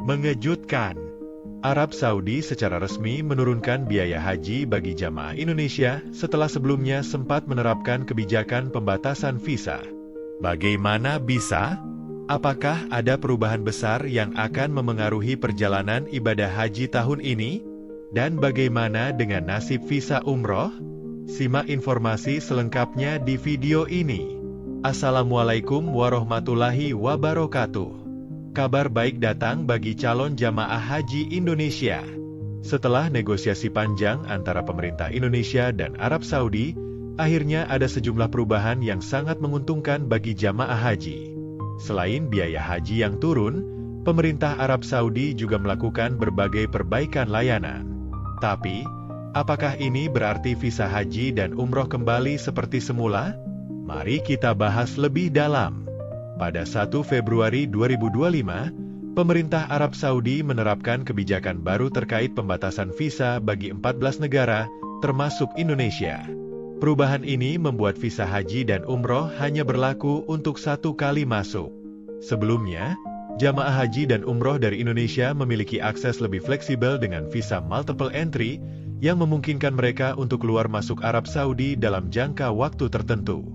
Mengejutkan. Arab Saudi secara resmi menurunkan biaya haji bagi jamaah Indonesia setelah sebelumnya sempat menerapkan kebijakan pembatasan visa. Bagaimana bisa? Apakah ada perubahan besar yang akan memengaruhi perjalanan ibadah haji tahun ini? Dan bagaimana dengan nasib visa umroh? Simak informasi selengkapnya di video ini. Assalamualaikum warahmatullahi wabarakatuh. Kabar baik datang bagi calon jamaah haji Indonesia. Setelah negosiasi panjang antara pemerintah Indonesia dan Arab Saudi, akhirnya ada sejumlah perubahan yang sangat menguntungkan bagi jamaah haji. Selain biaya haji yang turun, pemerintah Arab Saudi juga melakukan berbagai perbaikan layanan. Tapi, apakah ini berarti visa haji dan umroh kembali seperti semula? Mari kita bahas lebih dalam. Pada 1 Februari 2025, pemerintah Arab Saudi menerapkan kebijakan baru terkait pembatasan visa bagi 14 negara, termasuk Indonesia. Perubahan ini membuat visa haji dan umroh hanya berlaku untuk 1 kali masuk. Sebelumnya, jamaah haji dan umroh dari Indonesia memiliki akses lebih fleksibel dengan visa multiple entry yang memungkinkan mereka untuk keluar masuk Arab Saudi dalam jangka waktu tertentu.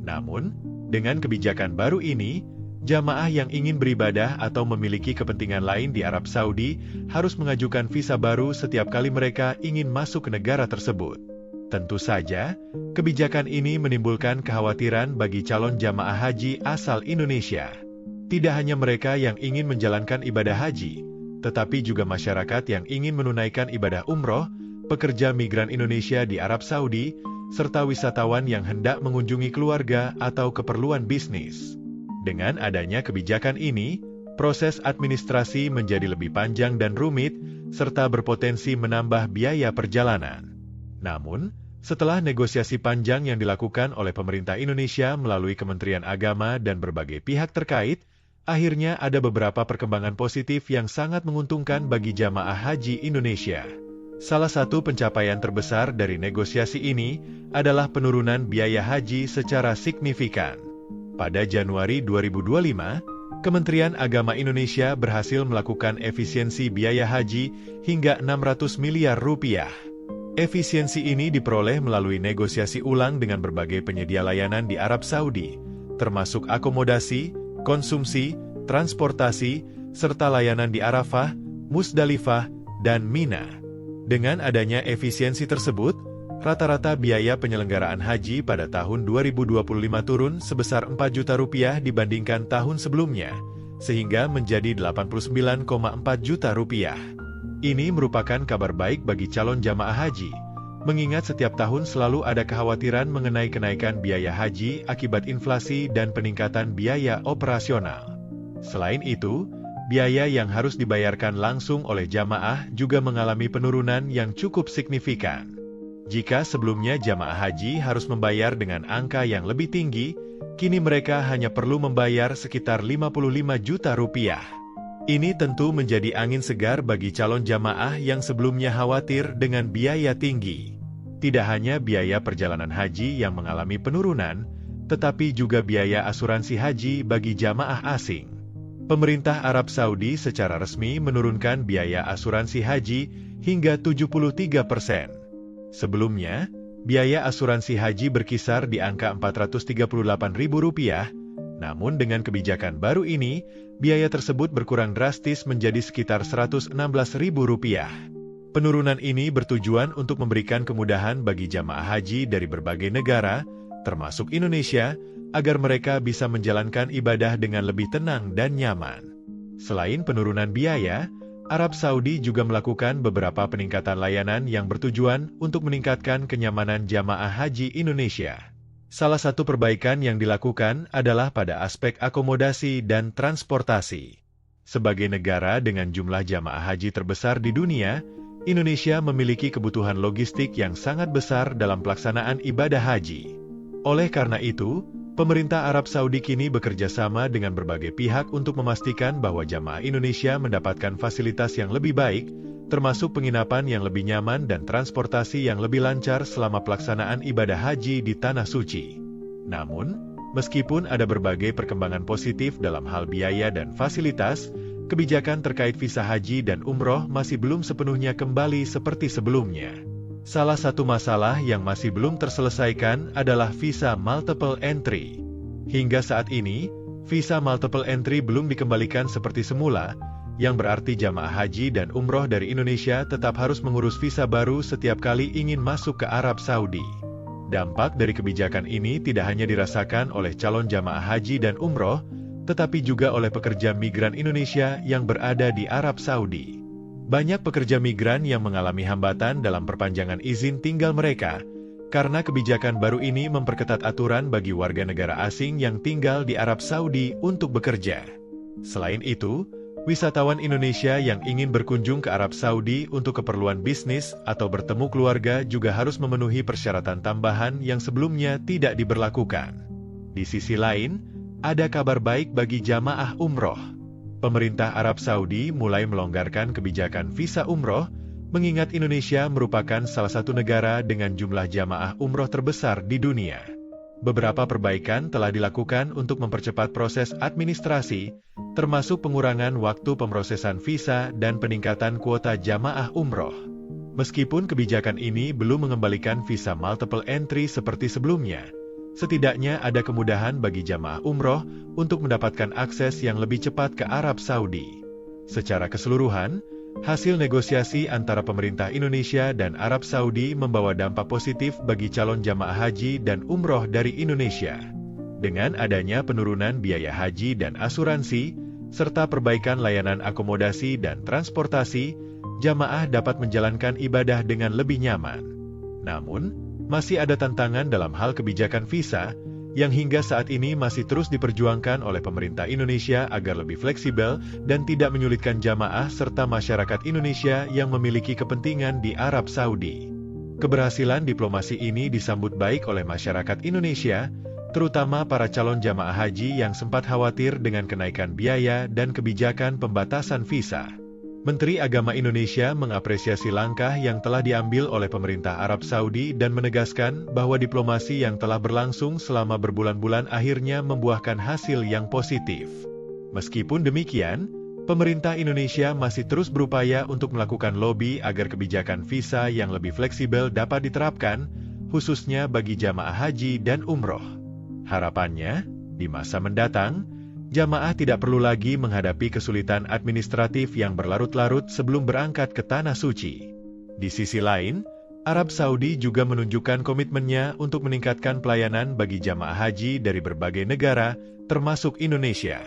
Namun, dengan kebijakan baru ini, jamaah yang ingin beribadah atau memiliki kepentingan lain di Arab Saudi harus mengajukan visa baru setiap kali mereka ingin masuk ke negara tersebut. Tentu saja, kebijakan ini menimbulkan kekhawatiran bagi calon jamaah haji asal Indonesia. Tidak hanya mereka yang ingin menjalankan ibadah haji, tetapi juga masyarakat yang ingin menunaikan ibadah umroh, pekerja migran Indonesia di Arab Saudi, serta wisatawan yang hendak mengunjungi keluarga atau keperluan bisnis. Dengan adanya kebijakan ini, proses administrasi menjadi lebih panjang dan rumit, serta berpotensi menambah biaya perjalanan. Namun, setelah negosiasi panjang yang dilakukan oleh pemerintah Indonesia melalui Kementerian Agama dan berbagai pihak terkait, akhirnya ada beberapa perkembangan positif yang sangat menguntungkan bagi jamaah haji Indonesia. Salah satu pencapaian terbesar dari negosiasi ini adalah penurunan biaya haji secara signifikan. Pada Januari 2025, Kementerian Agama Indonesia berhasil melakukan efisiensi biaya haji hingga 600 miliar rupiah. Efisiensi ini diperoleh melalui negosiasi ulang dengan berbagai penyedia layanan di Arab Saudi, termasuk akomodasi, konsumsi, transportasi, serta layanan di Arafah, Musdalifah, dan Mina. Dengan adanya efisiensi tersebut, rata-rata biaya penyelenggaraan haji pada tahun 2025 turun sebesar 4 juta rupiah dibandingkan tahun sebelumnya, sehingga menjadi 89,4 juta rupiah. Ini merupakan kabar baik bagi calon jamaah haji, mengingat setiap tahun selalu ada kekhawatiran mengenai kenaikan biaya haji akibat inflasi dan peningkatan biaya operasional. Selain itu, biaya yang harus dibayarkan langsung oleh jamaah juga mengalami penurunan yang cukup signifikan. Jika sebelumnya jamaah haji harus membayar dengan angka yang lebih tinggi, kini mereka hanya perlu membayar sekitar 55 juta rupiah. Ini tentu menjadi angin segar bagi calon jamaah yang sebelumnya khawatir dengan biaya tinggi. Tidak hanya biaya perjalanan haji yang mengalami penurunan, tetapi juga biaya asuransi haji bagi jamaah asing. Pemerintah Arab Saudi secara resmi menurunkan biaya asuransi haji hingga 73%. Sebelumnya, biaya asuransi haji berkisar di angka Rp438.000, namun dengan kebijakan baru ini, biaya tersebut berkurang drastis menjadi sekitar Rp116.000. Penurunan ini bertujuan untuk memberikan kemudahan bagi jamaah haji dari berbagai negara, termasuk Indonesia, agar mereka bisa menjalankan ibadah dengan lebih tenang dan nyaman. Selain penurunan biaya, Arab Saudi juga melakukan beberapa peningkatan layanan yang bertujuan untuk meningkatkan kenyamanan jamaah haji Indonesia. Salah satu perbaikan yang dilakukan adalah pada aspek akomodasi dan transportasi. Sebagai negara dengan jumlah jamaah haji terbesar di dunia, Indonesia memiliki kebutuhan logistik yang sangat besar dalam pelaksanaan ibadah haji. Oleh karena itu, pemerintah Arab Saudi kini bekerja sama dengan berbagai pihak untuk memastikan bahwa jamaah Indonesia mendapatkan fasilitas yang lebih baik, termasuk penginapan yang lebih nyaman dan transportasi yang lebih lancar selama pelaksanaan ibadah haji di Tanah Suci. Namun, meskipun ada berbagai perkembangan positif dalam hal biaya dan fasilitas, kebijakan terkait visa haji dan umroh masih belum sepenuhnya kembali seperti sebelumnya. Salah satu masalah yang masih belum terselesaikan adalah visa multiple entry. Hingga saat ini, visa multiple entry belum dikembalikan seperti semula, yang berarti jamaah haji dan umroh dari Indonesia tetap harus mengurus visa baru setiap kali ingin masuk ke Arab Saudi. Dampak dari kebijakan ini tidak hanya dirasakan oleh calon jamaah haji dan umroh, tetapi juga oleh pekerja migran Indonesia yang berada di Arab Saudi. Banyak pekerja migran yang mengalami hambatan dalam perpanjangan izin tinggal mereka, karena kebijakan baru ini memperketat aturan bagi warga negara asing yang tinggal di Arab Saudi untuk bekerja. Selain itu, wisatawan Indonesia yang ingin berkunjung ke Arab Saudi untuk keperluan bisnis atau bertemu keluarga juga harus memenuhi persyaratan tambahan yang sebelumnya tidak diberlakukan. Di sisi lain, ada kabar baik bagi jamaah umroh. Pemerintah Arab Saudi mulai melonggarkan kebijakan visa umroh, mengingat Indonesia merupakan salah satu negara dengan jumlah jamaah umroh terbesar di dunia. Beberapa perbaikan telah dilakukan untuk mempercepat proses administrasi, termasuk pengurangan waktu pemrosesan visa dan peningkatan kuota jamaah umroh. Meskipun kebijakan ini belum mengembalikan visa multiple entry seperti sebelumnya, setidaknya ada kemudahan bagi jamaah umroh untuk mendapatkan akses yang lebih cepat ke Arab Saudi. Secara keseluruhan, hasil negosiasi antara pemerintah Indonesia dan Arab Saudi membawa dampak positif bagi calon jamaah haji dan umroh dari Indonesia. Dengan adanya penurunan biaya haji dan asuransi, serta perbaikan layanan akomodasi dan transportasi, jamaah dapat menjalankan ibadah dengan lebih nyaman. Namun, masih ada tantangan dalam hal kebijakan visa, yang hingga saat ini masih terus diperjuangkan oleh pemerintah Indonesia agar lebih fleksibel dan tidak menyulitkan jamaah serta masyarakat Indonesia yang memiliki kepentingan di Arab Saudi. Keberhasilan diplomasi ini disambut baik oleh masyarakat Indonesia, terutama para calon jamaah haji yang sempat khawatir dengan kenaikan biaya dan kebijakan pembatasan visa. Menteri Agama Indonesia mengapresiasi langkah yang telah diambil oleh pemerintah Arab Saudi dan menegaskan bahwa diplomasi yang telah berlangsung selama berbulan-bulan akhirnya membuahkan hasil yang positif. Meskipun demikian, pemerintah Indonesia masih terus berupaya untuk melakukan lobi agar kebijakan visa yang lebih fleksibel dapat diterapkan, khususnya bagi jamaah haji dan umroh. Harapannya, di masa mendatang, jamaah tidak perlu lagi menghadapi kesulitan administratif yang berlarut-larut sebelum berangkat ke Tanah Suci. Di sisi lain, Arab Saudi juga menunjukkan komitmennya untuk meningkatkan pelayanan bagi jamaah haji dari berbagai negara, termasuk Indonesia.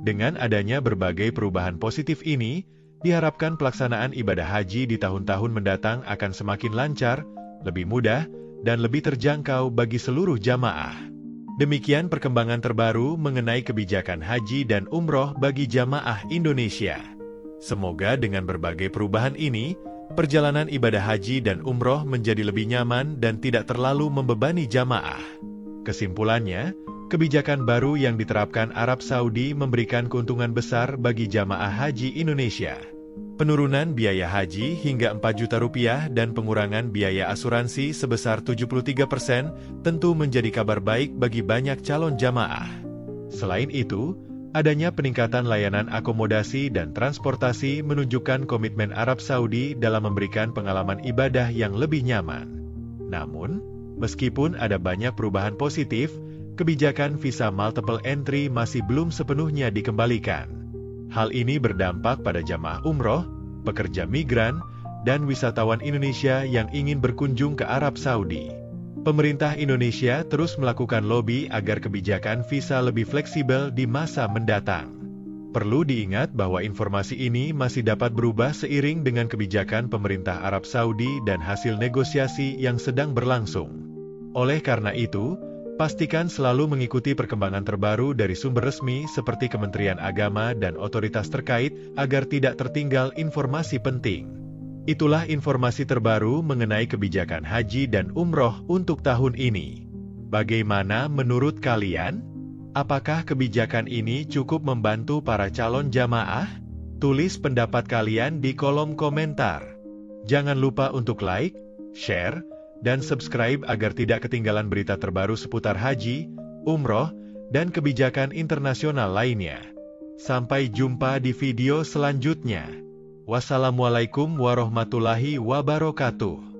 Dengan adanya berbagai perubahan positif ini, diharapkan pelaksanaan ibadah haji di tahun-tahun mendatang akan semakin lancar, lebih mudah, dan lebih terjangkau bagi seluruh jamaah. Demikian perkembangan terbaru mengenai kebijakan haji dan umroh bagi jamaah Indonesia. Semoga dengan berbagai perubahan ini, perjalanan ibadah haji dan umroh menjadi lebih nyaman dan tidak terlalu membebani jamaah. Kesimpulannya, kebijakan baru yang diterapkan Arab Saudi memberikan keuntungan besar bagi jamaah haji Indonesia. Penurunan biaya haji hingga 4 juta rupiah dan pengurangan biaya asuransi sebesar 73% tentu menjadi kabar baik bagi banyak calon jamaah. Selain itu, adanya peningkatan layanan akomodasi dan transportasi menunjukkan komitmen Arab Saudi dalam memberikan pengalaman ibadah yang lebih nyaman. Namun, meskipun ada banyak perubahan positif, kebijakan visa multiple entry masih belum sepenuhnya dikembalikan. Hal ini berdampak pada jamaah umroh, pekerja migran, dan wisatawan Indonesia yang ingin berkunjung ke Arab Saudi. Pemerintah Indonesia terus melakukan lobi agar kebijakan visa lebih fleksibel di masa mendatang. Perlu diingat bahwa informasi ini masih dapat berubah seiring dengan kebijakan pemerintah Arab Saudi dan hasil negosiasi yang sedang berlangsung. Oleh karena itu, pastikan selalu mengikuti perkembangan terbaru dari sumber resmi seperti Kementerian Agama dan otoritas terkait agar tidak tertinggal informasi penting. Itulah informasi terbaru mengenai kebijakan haji dan umroh untuk tahun ini. Bagaimana menurut kalian? Apakah kebijakan ini cukup membantu para calon jamaah? Tulis pendapat kalian di kolom komentar. Jangan lupa untuk like, share, dan subscribe agar tidak ketinggalan berita terbaru seputar haji, umroh, dan kebijakan internasional lainnya. Sampai jumpa di video selanjutnya. Wassalamualaikum warahmatullahi wabarakatuh.